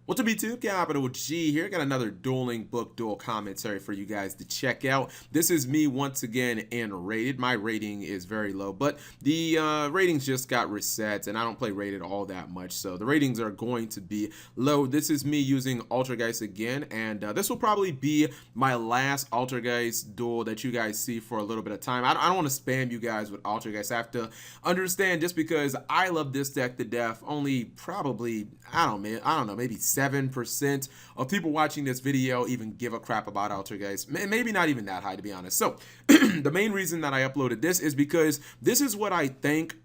What's up, YouTube? Capital G here. Got another dueling book duel commentary for you guys to check out. This is me once again in rated. My rating is very low, but the ratings just got reset, and I don't play rated all that much, so the ratings are going to be low. This is me using Altergeist again, and this will probably be my last Altergeist duel that you guys see for a little bit of time. I don't want to spam you guys with Altergeist. I have to understand, just because I love this deck to death, only probably, I don't know, maybe 7% of people watching this video even give a crap about Altergeist. Maybe not even that high, to be honest. So the main reason that I uploaded this is because this is what I think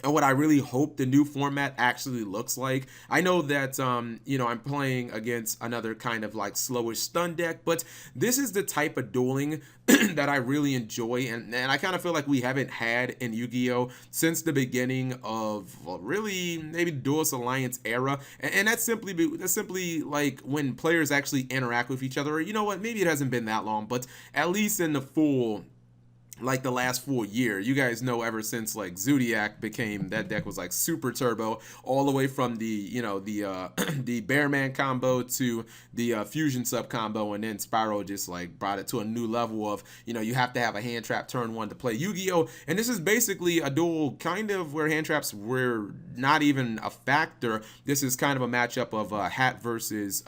and what I really hope the new format actually looks like. I know that, I'm playing against another kind of like slowish stun deck, but this is the type of dueling that I really enjoy, and I kind of feel like we haven't had in Yu-Gi-Oh! Since the beginning of, well, really maybe the Duelist Alliance era, and that's simply like when players actually interact with each other. Or, you know what, maybe it hasn't been that long, but at least in the full, like the last full year. You guys know, ever since like Zodiac became, that deck was like super turbo, all the way from the the Bearman combo to the Fusion sub combo, and then Spiral just like brought it to a new level of, you have to have a hand trap turn one to play Yu-Gi-Oh! And this is basically a duel kind of where hand traps were not even a factor. This is kind of a matchup of Hat versus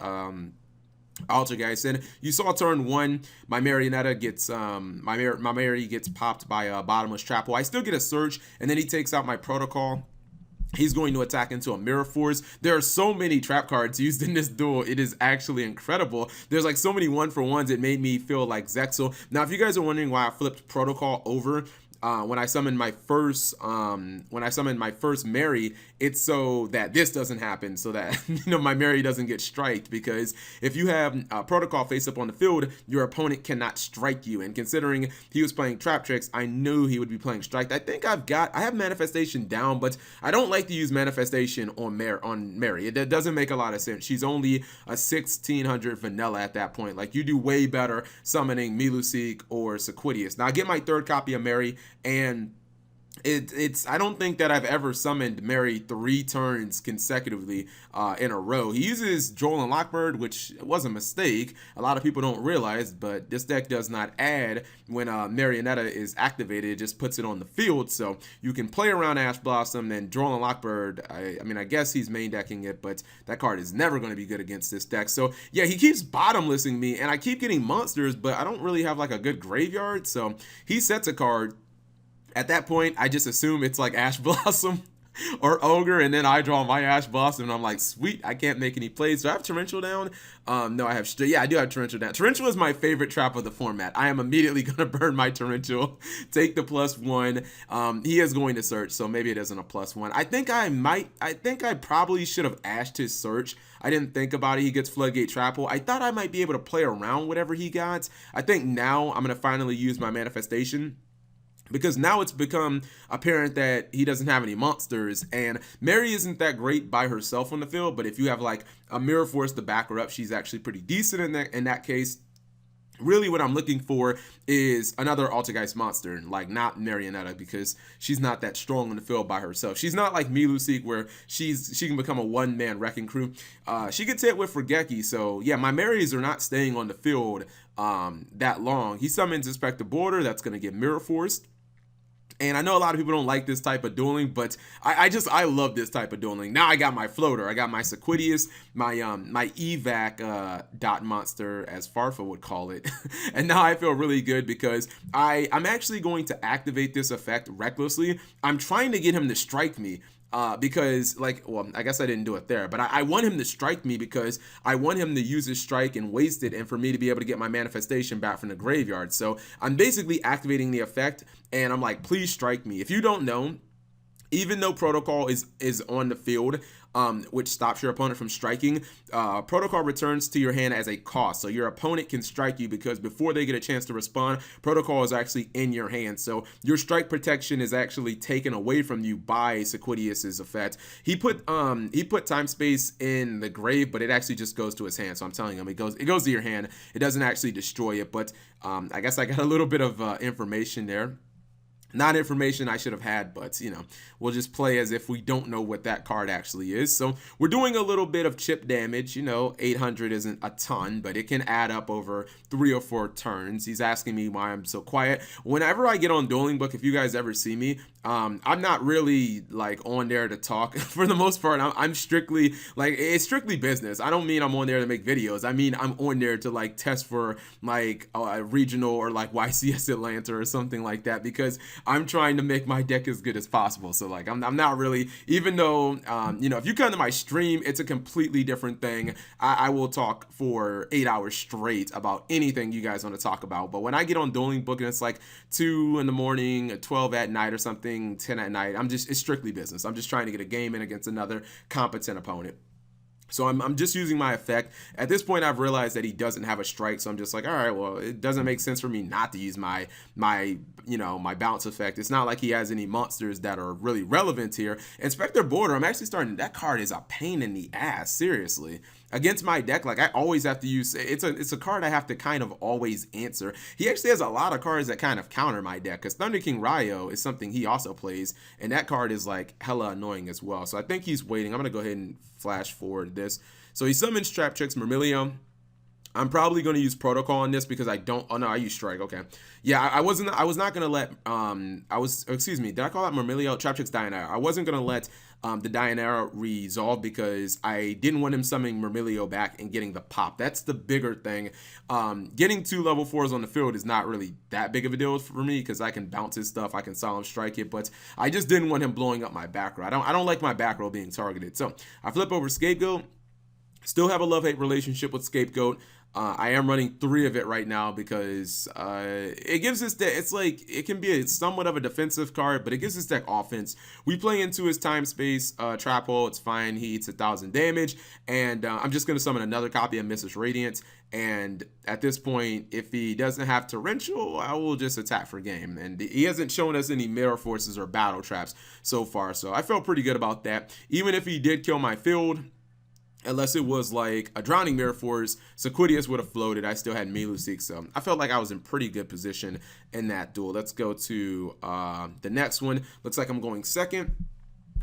Altergeist. And you saw turn one, my Marionetta gets my Mary gets popped by a bottomless trap hole. I still get a search, and then he takes out my protocol. He's going to attack into a Mirror Force. There are so many trap cards used in this duel. It is actually incredible. There's like so many 1-for-1s. It made me feel like Zexal. Now, if you guys are wondering why I flipped protocol over when I summoned my first Mary, it's so that this doesn't happen, so that my Mary doesn't get striked. Because if you have protocol face up on the field, your opponent cannot strike you. And considering he was playing trap tricks, I knew he would be playing strike. I think I have manifestation down, but I don't like to use manifestation on Mary. It doesn't make a lot of sense. She's only a 1600 vanilla at that point. Like, you do way better summoning Miluseek or Sequidius. Now, I get my third copy of Mary, and it's I don't think that I've ever summoned Mary 3 turns consecutively in a row. He uses Droll and Lockbird, which was a mistake. A lot of people don't realize, but this deck does not add when Marionetta is activated. It just puts it on the field, so you can play around Ash Blossom. And Droll and Lockbird, I guess he's main decking it, but that card is never going to be good against this deck. So yeah, he keeps bottomlessing me, and I keep getting monsters, but I don't really have like a good graveyard. So he sets a card. At that point, I just assume it's like Ash Blossom or Ogre, and then I draw my Ash Blossom, and I'm like, sweet, I can't make any plays. Do I have Torrential down? No, I have, yeah, I do have Torrential down. Torrential is my favorite trap of the format. I am immediately going to burn my Torrential, take the +1. He is going to search, so maybe it isn't a +1. I think I probably should have ashed his search. I didn't think about it. He gets Floodgate Trap Hole. I thought I might be able to play around whatever he got. I think now I'm going to finally use my manifestation, because now it's become apparent that he doesn't have any monsters, and Mary isn't that great by herself on the field. But if you have like a Mirror Force to back her up, she's actually pretty decent in that case. Really, what I'm looking for is another Altergeist monster, like not Marionetta, because she's not that strong on the field by herself. She's not like Miluseek, where she can become a one-man wrecking crew. She gets hit with Forgeki, so yeah, my Marys are not staying on the field that long. He summons Inspector Border, that's going to get Mirror Forced. And I know a lot of people don't like this type of dueling, but I love this type of dueling. Now I got my floater, I got my Sequidius, my evac dot monster, as Farfa would call it. And now I feel really good, because I'm actually going to activate this effect recklessly. I'm trying to get him to strike me. Because, like, well, I guess I didn't do it there, but I want him to strike me, because I want him to use his strike and waste it, and for me to be able to get my manifestation back from the graveyard. So I'm basically activating the effect, and I'm like, please strike me. If you don't know, even though protocol is on the field, which stops your opponent from striking, protocol returns to your hand as a cost. So your opponent can strike you, because before they get a chance to respond, protocol is actually in your hand. So your strike protection is actually taken away from you by Sequidius's effect. He put time space in the grave, but it actually just goes to his hand. So I'm telling him, it goes to your hand. It doesn't actually destroy it. But I guess I got a little bit of information there. Not information I should have had, but we'll just play as if we don't know what that card actually is. So we're doing a little bit of chip damage. 800 isn't a ton, but it can add up over 3 or 4 turns. He's asking me why I'm so quiet. Whenever I get on Dueling Book, if you guys ever see me, I'm not really like on there to talk. For the most part, I'm strictly like, it's strictly business. I don't mean I'm on there to make videos. I mean I'm on there to like test for like a regional or like YCS Atlanta or something like that, because I'm trying to make my deck as good as possible. So like I'm not really, even though if you come to my stream, it's a completely different thing. I will talk for 8 hours straight about anything you guys want to talk about. But when I get on Dueling Book and it's like 2 in the morning, 12 at night or something, 10 at night, it's strictly business. I'm just trying to get a game in against another competent opponent. So I'm just using my effect. At this point, I've realized that he doesn't have a strike, so I'm just like, all right, well, it doesn't make sense for me not to use my bounce effect. It's not like he has any monsters that are really relevant here. Inspector Border, I'm actually starting, that card is a pain in the ass, seriously. Against my deck, like I always have to use, it's a card I have to kind of always answer. He actually has a lot of cards that kind of counter my deck, because Thunder King Ryo is something he also plays, and that card is like hella annoying as well. So I think he's waiting. I'm gonna go ahead and flash forward this. So he summons Trap Tricks, Myrmilio. I'm probably going to use Protocol on this because I don't. Oh no, I use Strike. Okay, yeah, I was not going to let. Excuse me. Did I call that Myrmilio? Trap Tricks Dianera. I wasn't going to let the Dianera resolve because I didn't want him summoning Myrmilio back and getting the pop. That's the bigger thing. Getting 2 level 4s on the field is not really that big of a deal for me because I can bounce his stuff. I can Solemn Strike it, but I just didn't want him blowing up my back row. I don't like my back row being targeted. So I flip over Scapegoat. Still have a love-hate relationship with Scapegoat. I am running 3 of it right now because it gives this deck, it's like, it can be somewhat of a defensive card, but it gives this deck offense. We play into his time space trap hole, it's fine, he eats 1,000 damage, and I'm just going to summon another copy of Mrs. Radiant, and at this point, if he doesn't have Torrential, I will just attack for game, and he hasn't shown us any Mirror Forces or Battle Traps so far, so I felt pretty good about that. Even if he did kill my field, unless it was like a Drowning Mirror Force, Sequidius would have floated. I still had Miluseek, so I felt like I was in pretty good position in that duel. Let's go to the next one. Looks like I'm going second.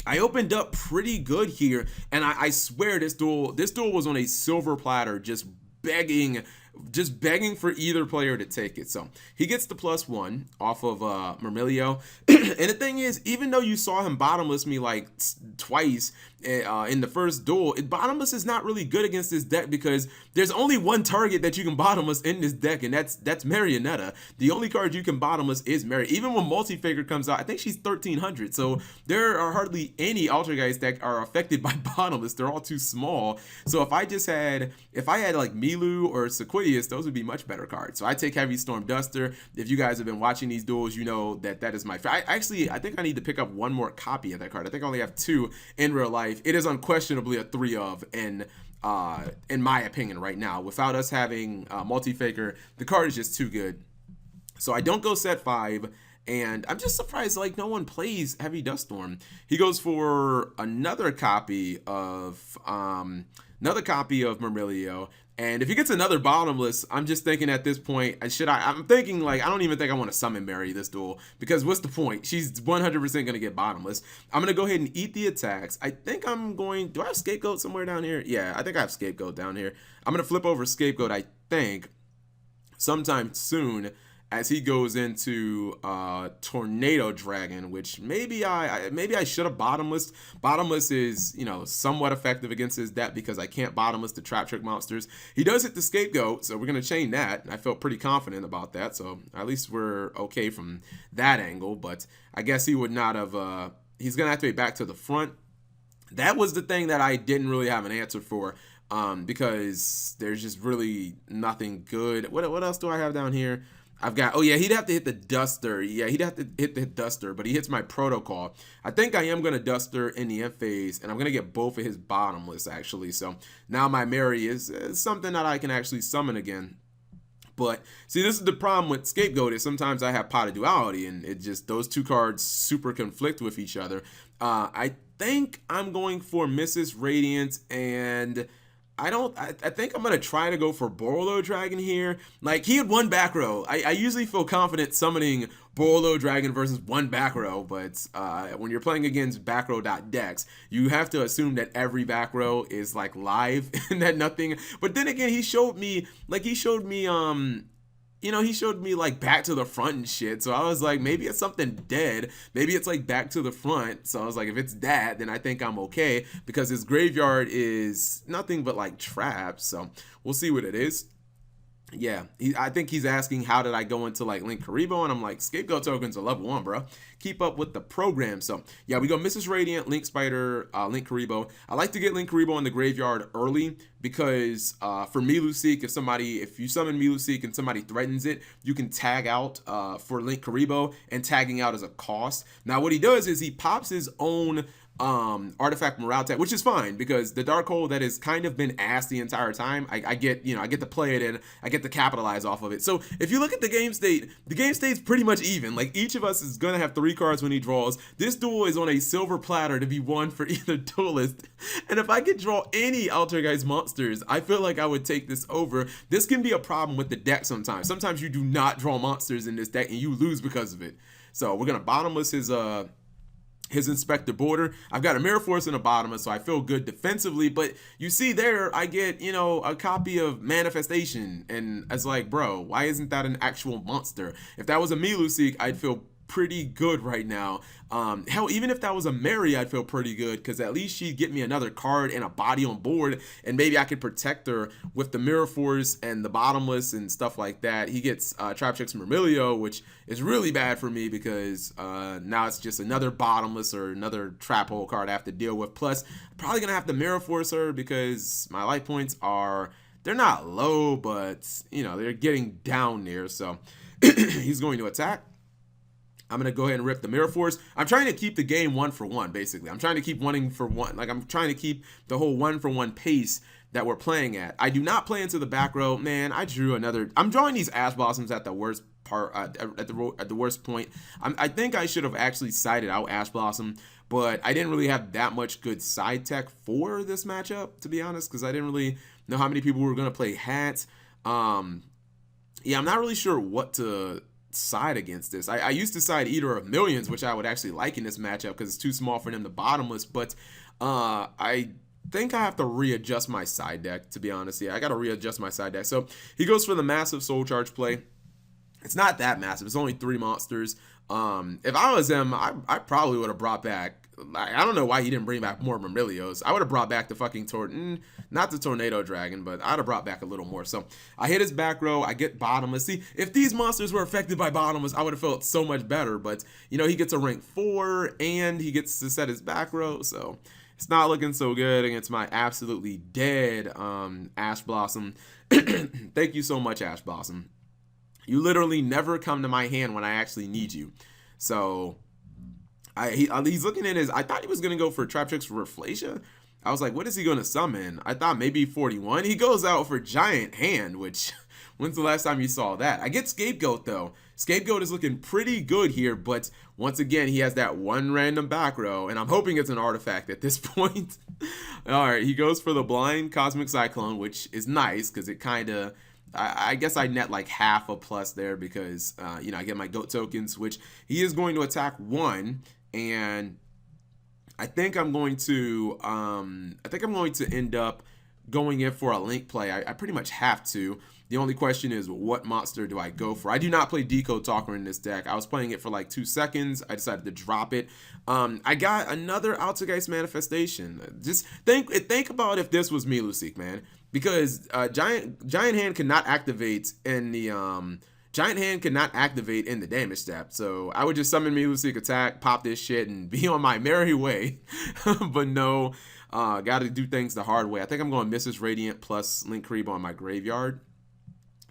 I opened up pretty good here, and I swear this duel was on a silver platter, just begging for either player to take it. So he gets the +1 off of Myrmilio. And the thing is, even though you saw him bottomless me like twice in the first duel, bottomless is not really good against this deck because there's only one target that you can bottomless in this deck, and that's Marionetta. The only card you can bottomless is Mary. Even when Multi-Figure comes out, I think she's 1300, so there are hardly any Altergeist that are affected by bottomless. They're all too small. So if I had like Milu or Sequidius, those would be much better cards. So I take Heavy Storm Duster. If you guys have been watching these duels, you know that is my favorite. I think I need to pick up one more copy of that card. I think I only have 2 in real life. It is unquestionably a 3 of in my opinion right now. Without us having Multi-Faker, the card is just too good. So I don't go set 5, and I'm just surprised like no one plays Heavy Dust Storm. He goes for another copy of Myrmilio. And if he gets another bottomless, I'm just thinking at this point, I'm thinking like, I don't even think I want to summon Mary this duel, because what's the point? She's 100% going to get bottomless. I'm going to go ahead and eat the attacks. I think do I have Scapegoat somewhere down here? Yeah, I think I have Scapegoat down here. I'm going to flip over Scapegoat, I think, sometime soon, as he goes into Tornado Dragon, which maybe I should have bottomless. Bottomless is, somewhat effective against his deck because I can't bottomless the Trap Trick monsters. He does hit the Scapegoat, so we're going to chain that. I felt pretty confident about that, so at least we're okay from that angle, but I guess he would not have, he's going to activate back to the front. That was the thing that I didn't really have an answer for, because there's just really nothing good. What else do I have down here? I've got, he'd have to hit the Duster. Yeah, he'd have to hit the Duster, but he hits my Protocol. I think I am going to Duster in the end phase, and I'm going to get both of his bottomless, actually. So now my Mary is something that I can actually summon again. But see, this is the problem with Scapegoat, is sometimes I have Pot of Duality, and it just, those 2 cards super conflict with each other. I think I'm going for Mrs. Radiant, and I think I'm gonna try to go for Borolo Dragon here. Like, he had one back row. I usually feel confident summoning Borolo Dragon versus one back row, but when you're playing against back row decks, you have to assume that every back row is like live and that nothing. But then again, he showed me he showed me like back to the front and shit. So I was like, maybe it's something dead. Maybe it's like back to the front. So I was like, if it's that, then I think I'm okay, because his graveyard is nothing but like traps. So we'll see what it is. Yeah, I think he's asking how did I go into like Link Karibo, and I'm like, scapegoat tokens are level 1, bro. Keep up with the program. So yeah, we go Mrs. Radiant, Link Spider, Link Karibo. I like to get Link Karibo in the graveyard early because for Miluseek, if you summon Miluseek and somebody threatens it, you can tag out for Link Karibo, and tagging out is a cost. Now what he does is he pops his own artifact morale tag, which is fine because the dark hole that has kind of been ass the entire time, I get to play it and I get to capitalize off of it. So if you look at the game state's pretty much even. Like, each of us is gonna have 3 cards when he draws. This duel is on a silver platter to be won for either duelist, and if I could draw any Altergeist monsters, I feel like I would take this over. This can be a problem with the deck sometimes you do not draw monsters in this deck and you lose because of it. So we're gonna bottomless his Inspector Border. I've got a Mirror Force in a bottomless, so I feel good defensively, but you see there, I get, a copy of Manifestation, and it's like, bro, why isn't that an actual monster? If that was a Miluseek, I'd feel pretty good right now. Hell, even if that was a Mary, I'd feel pretty good, because at least she'd get me another card and a body on board, and maybe I could protect her with the Mirror Force and the bottomless and stuff like that. He gets Traptrix Myrmilio, which is really bad for me because now it's just another bottomless or another trap hole card I have to deal with. Plus, I'm probably gonna have to Mirror Force her because my life points they're not low, but they're getting down near. So he's going to attack. I'm going to go ahead and rip the Mirror Force. I'm trying to keep the game 1-for-1, basically. I'm trying to keep 1-for-1. Like, I'm trying to keep the whole 1-for-1 pace that we're playing at. I do not play into the back row. Man, I'm drawing these Ash Blossoms at the worst part, at the worst point. I think I should have actually sided out Ash Blossom, but I didn't really have that much good side tech for this matchup, to be honest, because I didn't really know how many people were going to play Hats. Yeah, I'm not really sure what to side against this. I used to side Eater of Millions, which I would actually like in this matchup because it's too small for them to bottomless, but I think I have to readjust my side deck, to be honest. Yeah, I got to readjust my side deck. So he goes for the massive Soul Charge play. It's not that massive. It's only 3 monsters. If I was him, I probably would have brought back, I don't know why he didn't bring back more Myrmilios. I would have brought back the fucking not the Tornado Dragon, but I'd have brought back a little more. So I hit his back row. I get bottomless. See, if these monsters were affected by bottomless, I would have felt so much better. But, he gets a rank 4 and he gets to set his back row. So it's not looking so good against my absolutely dead Ash Blossom. Thank you so much, Ash Blossom. You literally never come to my hand when I actually need you. So he's looking at I thought he was going to go for Traptrix Reflatia. I was like, what is he going to summon? I thought maybe 41. He goes out for Giant Hand, which, when's the last time you saw that? I get Scapegoat, though. Scapegoat is looking pretty good here, but once again, he has that one random back row, and I'm hoping it's an artifact at this point. All right, he goes for the Blind Cosmic Cyclone, which is nice, because it kind of... I guess I net like half a plus there because, I get my GOAT tokens, which he is going to attack 1, and I think I'm going to end up going in for a Link play. I pretty much have to. The only question is, what monster do I go for? I do not play Decode Talker in this deck. I was playing it for like 2 seconds. I decided to drop it. I got another Altergeist Manifestation. Just think about if this was Miluseek, man. Because Giant Hand cannot activate in the damage step. So I would just summon Miluseek, attack, pop this shit, and be on my merry way. But no, got to do things the hard way. I think I'm going Mrs. Radiant plus Link Karibo on my graveyard.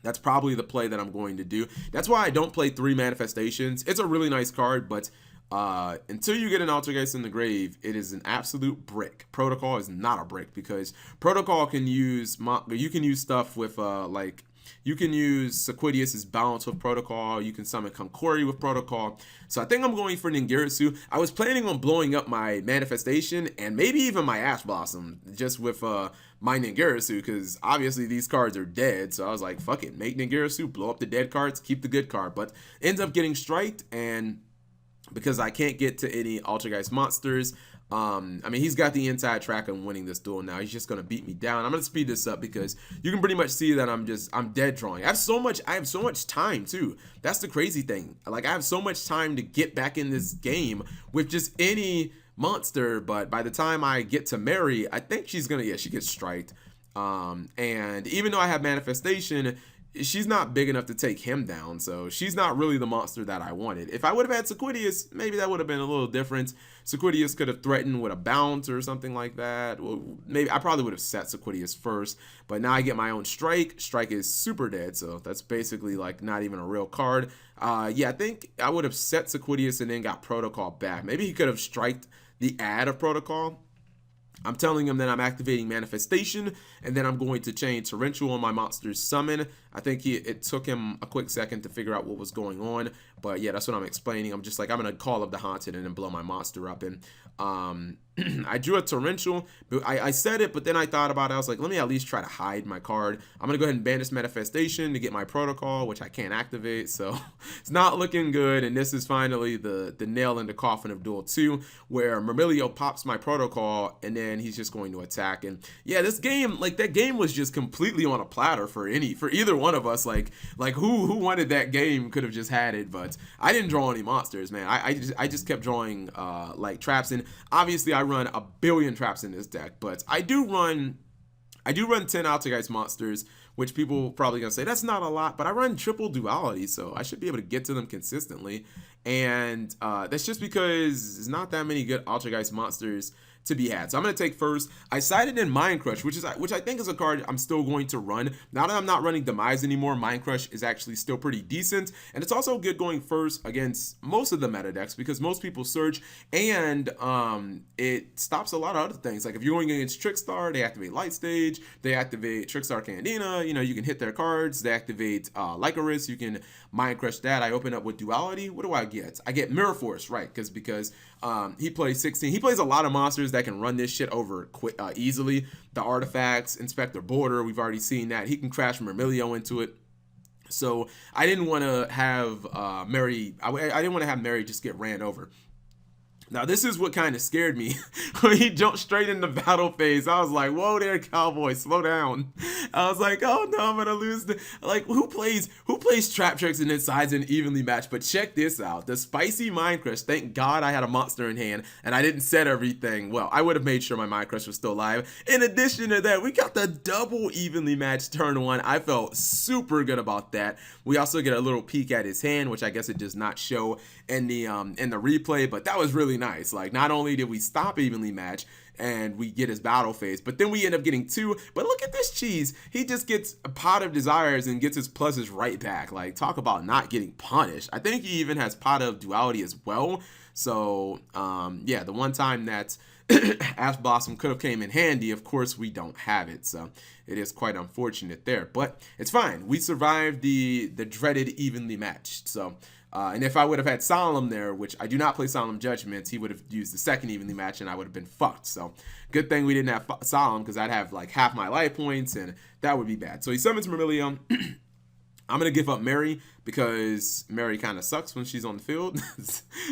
That's probably the play that I'm going to do. That's why I don't play 3 Manifestations. It's a really nice card, but until you get an Altergeist in the grave, it is an absolute brick. Protocol is not a brick because Protocol can use stuff with like You can use Sequidius' Balance with Protocol. You can summon Konkori with Protocol. So I think I'm going for Ningirsu. I was planning on blowing up my Manifestation and maybe even my Ash Blossom just with my Ningirsu, because obviously these cards are dead. So I was like, fuck it, make Ningirsu, blow up the dead cards, keep the good card. But ends up getting striked, and because I can't get to any Altergeist monsters, I mean, he's got the inside track on winning this duel now. He's just gonna beat me down. I'm gonna speed this up because you can pretty much see that I'm dead drawing. I have so much time too. That's the crazy thing. Like, I have so much time to get back in this game with just any monster, but by the time I get to Mary, I think she's gonna, yeah, she gets striked. And even though I have Manifestation, she's not big enough to take him down, so she's not really the monster that I wanted. If I would have had Sequidius, maybe that would have been a little different. Sequidius could have threatened with a bounce or something like that. Well, maybe I probably would have set Sequidius first, but now I get my own Strike. Strike is super dead, so that's basically like not even a real card. Yeah, I think I would have set Sequidius and then got Protocol back. Maybe he could have striked the ad of Protocol. I'm telling him that I'm activating Manifestation, and then I'm going to chain Torrential on my monster's summon. I think it took him a quick second to figure out what was going on, but yeah, that's what I'm explaining. I'm just like, I'm going to call up the Haunted and then blow my monster up. And I drew a Torrential, but I said it, but then I thought about it. I was like, let me at least try to hide my card. I'm going to go ahead and banish Manifestation to get my Protocol, which I can't activate, so it's not looking good. And this is finally the nail in the coffin of Duel 2, where Myrmilio pops my Protocol, and then he's just going to attack. And yeah, this game, like, that game was just completely on a platter for either one of us. Like who wanted that game could have just had it, but I didn't draw any monsters, man. I just kept drawing like traps, and obviously I run a billion traps in this deck, but I do run 10 Altergeist monsters, which people probably gonna say that's not a lot, but I run triple duality, so I should be able to get to them consistently. And that's just because there's not that many good Altergeist monsters to be had. So I'm going to take first. I sided in Mind Crush, which I think is a card I'm still going to run. Now that I'm not running Demise anymore, Mind Crush is actually still pretty decent. And it's also good going first against most of the meta decks because most people search, and it stops a lot of other things. Like if you're going against Trickstar, they activate Light Stage, they activate Trickstar Candina, you know, you can hit their cards, they activate Lycoris, you can Mind Crush that. I open up with Duality. What do I get? I get Mirror Force, right? Because he plays 16. He plays a lot of monsters that can run this shit over easily. The Artifacts, Inspector Border, we've already seen that. He can crash Myrmilio into it. So I didn't want to have Mary. I didn't want to have Mary just get ran over. Now, this is what kind of scared me. When he jumped straight into battle phase, I was like, whoa there, cowboy, slow down. I was like, oh no, I'm going to lose. Like, who plays Trap Tricks and then sides and evenly matched? But check this out. The Spicy Mind Crush, thank God I had a monster in hand and I didn't set everything. Well, I would have made sure my Mind Crush was still alive. In addition to that, we got the double evenly matched turn one. I felt super good about that. We also get a little peek at his hand, which I guess it does not show in the replay, but that was really nice. Like, not only did we stop evenly match and we get his battle phase, but then we end up getting two. But look at this cheese. He just gets a Pot of Desires and gets his pluses right back. Like, talk about not getting punished. I think he even has Pot of Duality as well. So yeah, the one time that Ash Blossom could have came in handy, of course we don't have it, so it is quite unfortunate there, but it's fine. We survived the dreaded evenly matched. So and if I would have had Solemn there, which I do not play Solemn Judgments, he would have used the second evenly match and I would have been fucked. So good thing we didn't have Solemn, because I'd have like half my life points and that would be bad. So he summons Myrmilio. I'm going to give up Mary because Mary kind of sucks when she's on the field.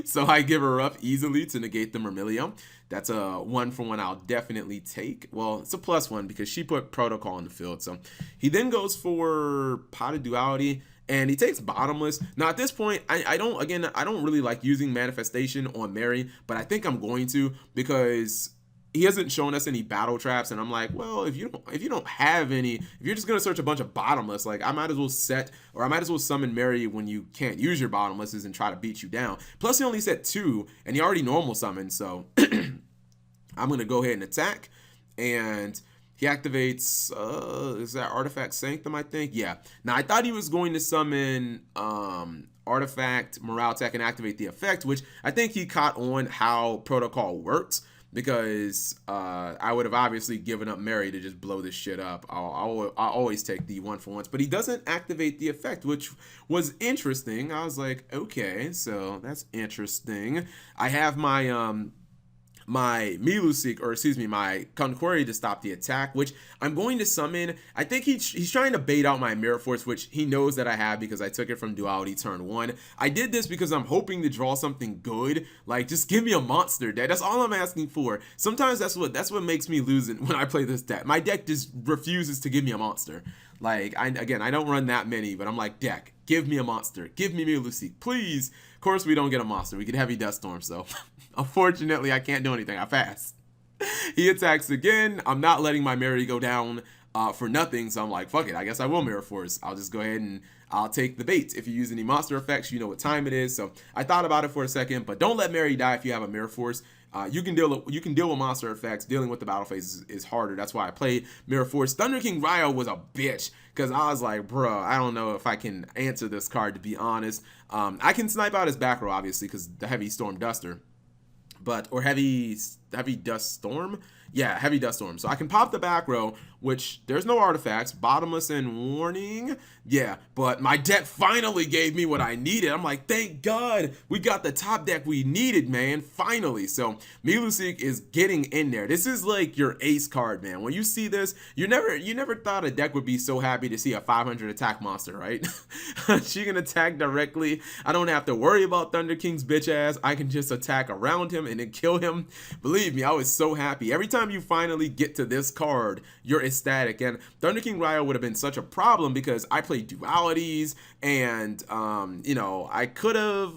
So I give her up easily to negate the Myrmilio. That's a 1-for-1 I'll definitely take. Well, it's a +1 because she put Protocol on the field. So he then goes for Pot of Duality and he takes Bottomless. Now at this point, I don't really like using Manifestation on Mary, but I think I'm going to because he hasn't shown us any battle traps, and I'm like, well, if you don't have any, if you're just gonna search a bunch of Bottomless, like I might as well summon Mary when you can't use your Bottomlesses and try to beat you down. Plus, he only set 2, and he already normal summoned, so I'm gonna go ahead and attack, and he activates. Is that Artifact Sanctum? I think, yeah. Now I thought he was going to summon Artifact Morale Tech and activate the effect, which I think he caught on how Protocol works. because I would have obviously given up Mary to just blow this shit up. I always take the one for ones, but he doesn't activate the effect, which was interesting. I was like, okay, so that's interesting. I have my Miluseek, or excuse me, my Conqueri to stop the attack, which I'm going to summon. I think he's trying to bait out my Mirror Force, which he knows that I have because I took it from Duality turn 1. I did this because I'm hoping to draw something good, like just give me a monster deck. That's all I'm asking for. Sometimes that's what makes me lose it when I play this deck. My deck just refuses to give me a monster. Like, I don't run that many, but I'm like, deck, give me a monster. Give me Miluseek, please. Of course, we don't get a monster. We get Heavy Dust Storm, so unfortunately, I can't do anything. I pass. He attacks again. I'm not letting my Mary go down for nothing, so I'm like, fuck it. I guess I will Mirror Force. I'll just go ahead and I'll take the bait. If you use any monster effects, you know what time it is. So I thought about it for a second, but don't let Mary die if you have a Mirror Force. You can deal with monster effects. Dealing with the battle phase is harder. That's why I played Mirror Force. Thunder King Ryo was a bitch because I was like, bro, I don't know if I can answer this card, to be honest. I can snipe out his back row, obviously, because the Heavy Storm Duster. Or heavy dust storm. Yeah, heavy dust storm. So I can pop the back row, which there's no artifacts, bottomless and warning. Yeah, but my deck finally gave me what I needed. I'm like, thank God we got the top deck we needed, man. Finally. So Miluseek is getting in there. This is like your ace card, man. When you see this, you never thought a deck would be so happy to see a 500 attack monster, right? She can attack directly. I don't have to worry about Thunder King's bitch ass. I can just attack around him and then kill him. Believe me, I was so happy. Every time you finally get to this card, you're ecstatic. And Thunder King Ryo would have been such a problem because I played dualities, and I could have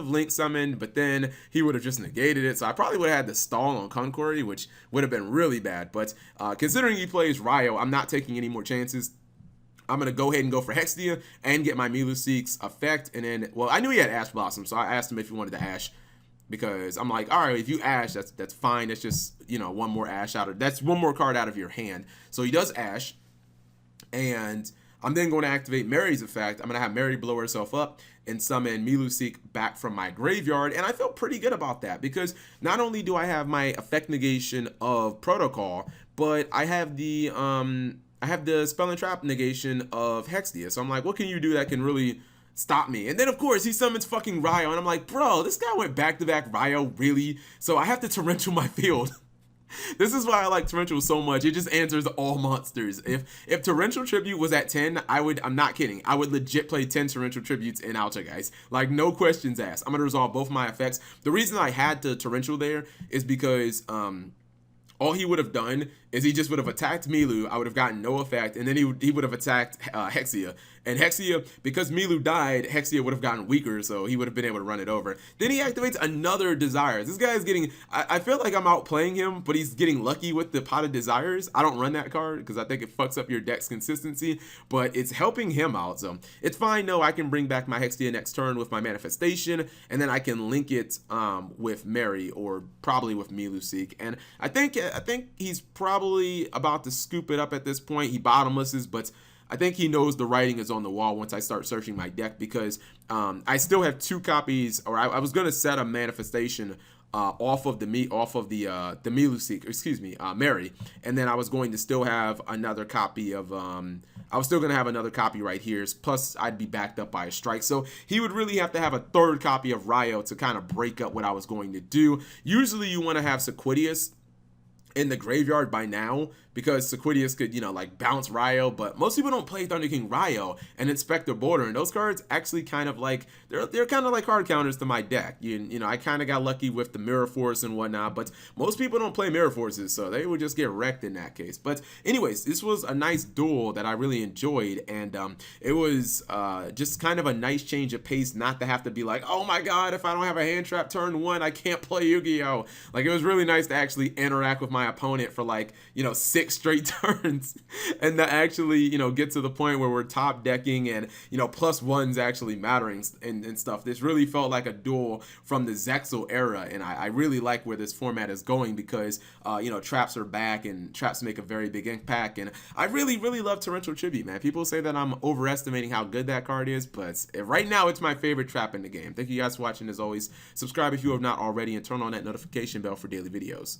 link summoned, but then he would have just negated it. So I probably would have had to stall on Conqueri, which would have been really bad. But considering he plays Ryo, I'm not taking any more chances. I'm going to go ahead and go for Hextia and get my Miluseek's effect. And then, well, I knew he had Ash Blossom, so I asked him if he wanted to Ash. Because I'm like, all right, if you Ash, that's fine. That's just, one more Ash that's one more card out of your hand. So he does Ash. And I'm then going to activate Mary's effect. I'm going to have Mary blow herself up and summon Miluseek back from my graveyard. And I feel pretty good about that because not only do I have my effect negation of Protocol, but I have the spell and trap negation of Hextia. So I'm like, what can you do that can really stop me? And then of course he summons fucking Ryo, and I'm like, bro, this guy went back-to-back Ryo, really? So I have to torrential my field. This is why I like torrential so much. It just answers all monsters. If torrential tribute was at 10, I'm not kidding, I would legit play 10 torrential tributes in Alta, guys. Like, no questions asked. I'm gonna resolve both my effects. The reason I had to torrential there is because all he would have done is he just would have attacked Milu. I would have gotten no effect, and then he would have attacked Hexia. And Hexia, because Milu died, Hexia would have gotten weaker, so he would have been able to run it over. Then he activates another Desires. This guy is getting, I feel like I'm outplaying him, but he's getting lucky with the Pot of Desires. I don't run that card because I think it fucks up your deck's consistency, but it's helping him out, so it's fine. No, I can bring back my Hexia next turn with my Manifestation, and then I can link it with Mary, or probably with Miluseek. And I think he's probably about to scoop it up at this point. He bottomlesses, but I think he knows the writing is on the wall once I start searching my deck, because I still have 2 copies, or I was going to set a Manifestation off of the Miluseek, excuse me, Mary, and then I was going to still have another copy of I was still going to have another copy right here, plus I'd be backed up by a strike. So he would really have to have a 3rd copy of Ryo to kind of break up what I was going to do. Usually you want to have Sequidius in the graveyard by now, because Sequidius could, like, bounce Ryo, but most people don't play Thunder King Ryo and Inspector Border, and those cards actually kind of like, they're kind of like hard counters to my deck. I kind of got lucky with the Mirror Force and whatnot, but most people don't play Mirror Forces, so they would just get wrecked in that case. But anyways, this was a nice duel that I really enjoyed, and it was just kind of a nice change of pace, not to have to be like, oh my god, if I don't have a hand trap turn 1, I can't play Yu-Gi-Oh! Like, it was really nice to actually interact with my opponent for, like, 6 6 straight turns and to actually, get to the point where we're top decking and, plus ones actually mattering and stuff. This really felt like a duel from the Zexal era, and I really like where this format is going because, traps are back and traps make a very big impact, and I really, really love Torrential Tribute, man. People say that I'm overestimating how good that card is, but right now it's my favorite trap in the game. Thank you guys for watching. As always, subscribe if you have not already and turn on that notification bell for daily videos.